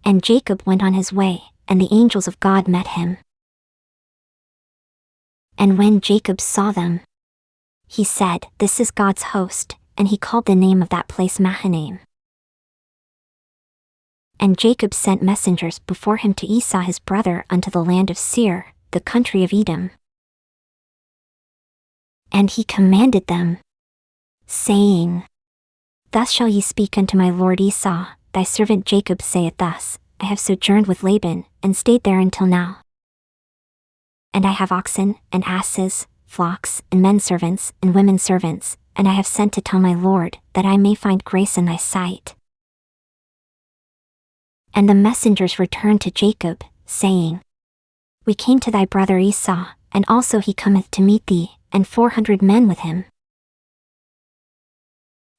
And Jacob went on his way, and the angels of God met him. And when Jacob saw them, he said, "This is God's host," and he called the name of that place Mahanaim. And Jacob sent messengers before him to Esau his brother unto the land of Seir, the country of Edom. And he commanded them, saying, Thus shall ye speak unto my lord Esau, thy servant Jacob saith thus, I have sojourned with Laban, and stayed there until now. And I have oxen, and asses, flocks, and men servants, and women servants, and I have sent to tell my lord, that I may find grace in thy sight. And the messengers returned to Jacob, saying, We came to thy brother Esau, and also he cometh to meet thee, and 400 men with him.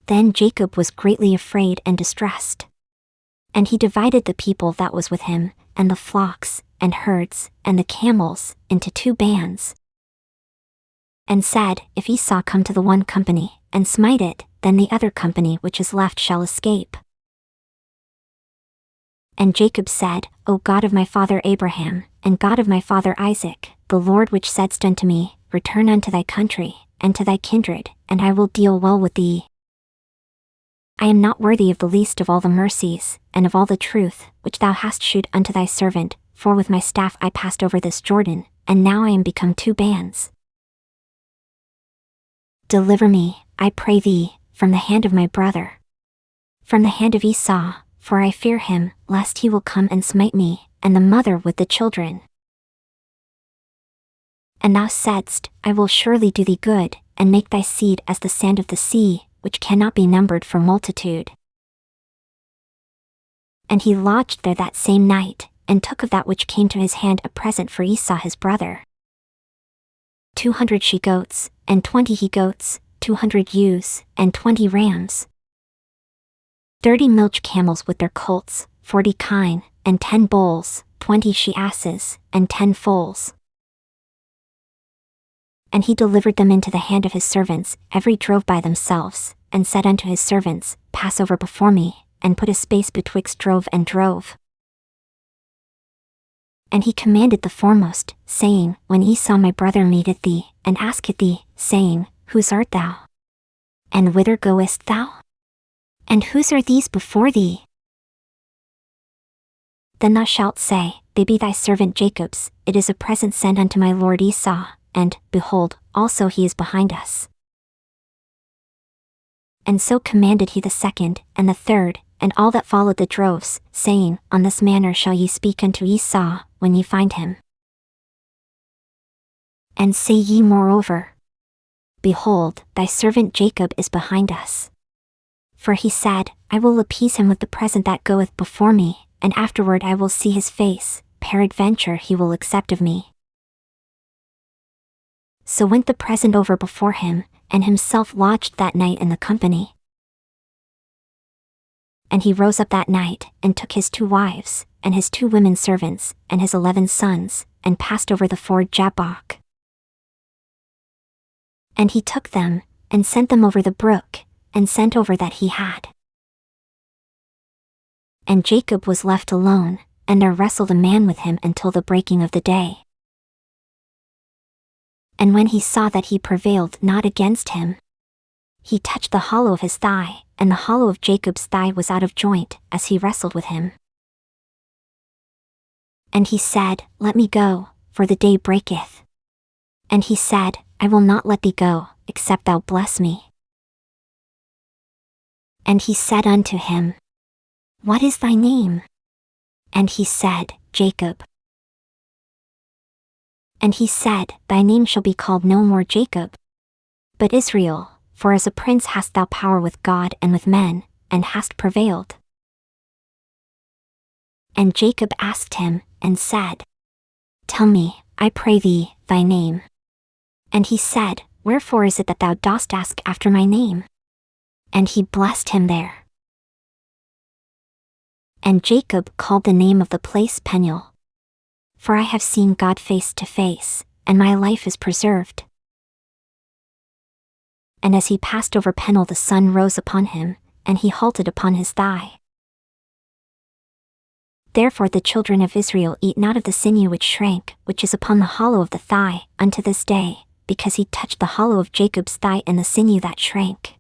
Then Jacob was greatly afraid and distressed. And he divided the people that was with him, and the flocks, and herds, and the camels, into 2 bands. And said, If Esau come to the one company, and smite it, then the other company which is left shall escape. And Jacob said, O God of my father Abraham, and God of my father Isaac, the Lord which saidst unto me, Return unto thy country, and to thy kindred, and I will deal well with thee. I am not worthy of the least of all the mercies, and of all the truth, which thou hast shewed unto thy servant, for with my staff I passed over this Jordan, and now I am become 2 bands. Deliver me, I pray thee, from the hand of my brother, from the hand of Esau, for I fear him, lest he will come and smite me, and the mother with the children. And thou saidst, I will surely do thee good, and make thy seed as the sand of the sea, which cannot be numbered for multitude. And he lodged there that same night, and took of that which came to his hand a present for Esau his brother. 200 she-goats, and 20 he-goats, 200 ewes, and 20 rams. 30 milch camels with their colts, 40 kine, and 10 bulls, 20 she-asses, and 10 foals. And he delivered them into the hand of his servants, every drove by themselves, and said unto his servants, Pass over before me, and put a space betwixt drove and drove. And he commanded the foremost, saying, When Esau my brother meeteth thee, and asketh thee, saying, Whose art thou? And whither goest thou? And whose are these before thee? Then thou shalt say, They be thy servant Jacob's, it is a present sent unto my lord Esau, and, behold, also he is behind us. And so commanded he the second, and the third, and all that followed the droves, saying, On this manner shall ye speak unto Esau, when ye find him. And say ye moreover, Behold, thy servant Jacob is behind us. For he said, I will appease him with the present that goeth before me, and afterward I will see his face, peradventure he will accept of me. So went the present over before him, and himself lodged that night in the company. And he rose up that night, and took his 2 wives, and his 2 women servants, and his 11 sons, and passed over the ford Jabbok. And he took them, and sent them over the brook, and sent over that he had. And Jacob was left alone, and there wrestled a man with him until the breaking of the day. And when he saw that he prevailed not against him, he touched the hollow of his thigh, and the hollow of Jacob's thigh was out of joint, as he wrestled with him. And he said, Let me go, for the day breaketh. And he said, I will not let thee go, except thou bless me. And he said unto him, What is thy name? And he said, Jacob. And he said, Thy name shall be called no more Jacob, but Israel, for as a prince hast thou power with God and with men, and hast prevailed. And Jacob asked him, and said, Tell me, I pray thee, thy name. And he said, Wherefore is it that thou dost ask after my name? And he blessed him there. And Jacob called the name of the place Peniel. For I have seen God face to face, and my life is preserved. And as he passed over Peniel the sun rose upon him, and he halted upon his thigh. Therefore the children of Israel eat not of the sinew which shrank, which is upon the hollow of the thigh, unto this day, because he touched the hollow of Jacob's thigh and the sinew that shrank.